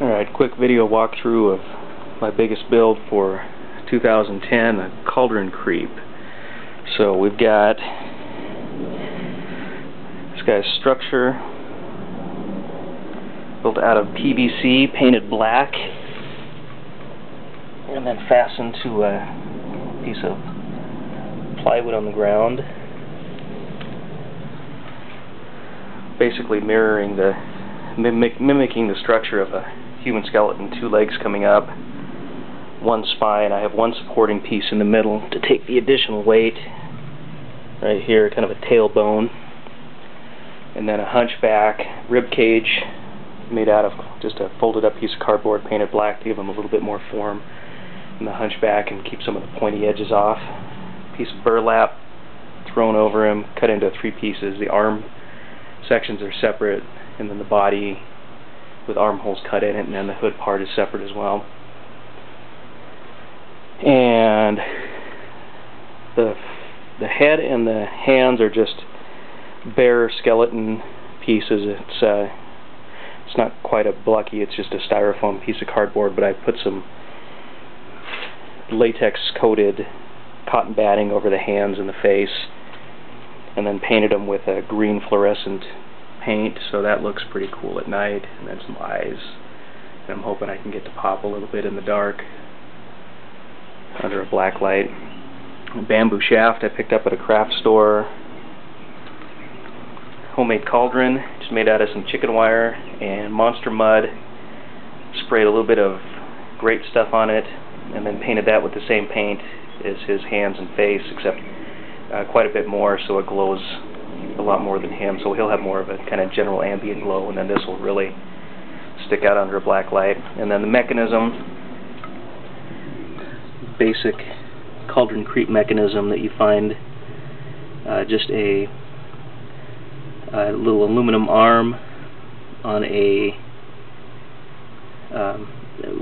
Alright, quick video walkthrough of my biggest build for 2010, the Cauldron Creep. So we've got this guy's structure built out of PVC, painted black, and then fastened to a piece of plywood on the ground, basically mirroring mimicking the structure of a human skeleton. 2 legs coming up, 1 spine. I have 1 supporting piece in the middle to take the additional weight right here, kind of a tailbone, and then a hunchback rib cage made out of just a folded up piece of cardboard painted black to give them a little bit more form in the hunchback and keep some of the pointy edges off. Piece of burlap thrown over him, cut into 3 pieces. The arm sections are separate, and then the body with armholes cut in it, and then the hood part is separate as well. And the head and the hands are just bare skeleton pieces. It's not quite a Bucky, it's just a styrofoam piece of cardboard, but I put some latex coated cotton batting over the hands and the face, and then painted them with a green fluorescent paint, so that looks pretty cool at night. And then some eyes, and I'm hoping I can get to pop a little bit in the dark under a black light. A bamboo shaft I picked up at a craft store. Homemade cauldron, just made out of some chicken wire and monster mud. Sprayed a little bit of grape stuff on it, and then painted that with the same paint as his hands and face, except quite a bit more, so it glows a lot more than him, so he'll have more of a kind of general ambient glow, and then this will really stick out under a black light. And then the mechanism, basic Cauldron Creep mechanism that you find, just a little aluminum arm on a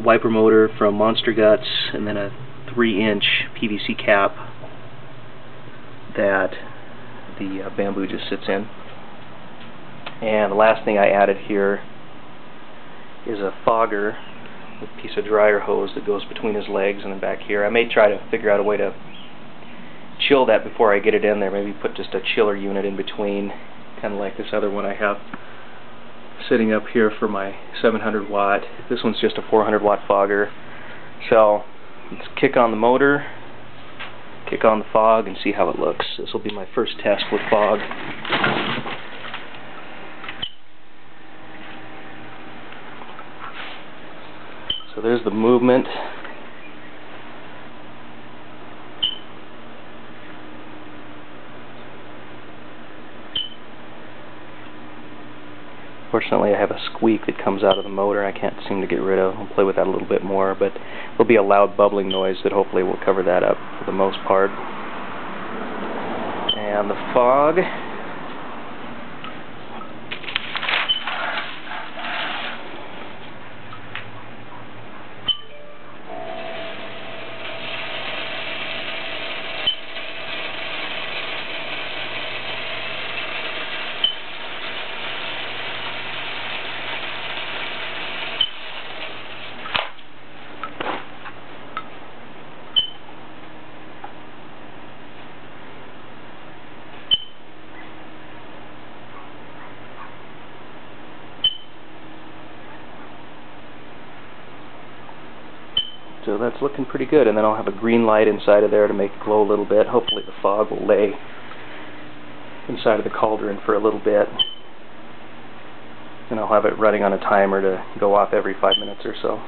wiper motor from Monster Guts, and then a 3-inch PVC cap that the bamboo just sits in. And the last thing I added here is a fogger with a piece of dryer hose that goes between his legs and then back here. I may try to figure out a way to chill that before I get it in there, maybe put just a chiller unit in between, kind of like this other one I have sitting up here for my 700 watt. This one's just a 400 watt fogger. So let's kick on the motor, kick on the fog, and see how it looks. This will be my first test with fog. So there's the movement. Fortunately, I have a squeak that comes out of the motor I can't seem to get rid of. I'll play with that a little bit more, but there'll be a loud bubbling noise that hopefully will cover that up for the most part. And the fog. So that's looking pretty good, and then I'll have a green light inside of there to make it glow a little bit. Hopefully the fog will lay inside of the cauldron for a little bit, and I'll have it running on a timer to go off every 5 minutes or so.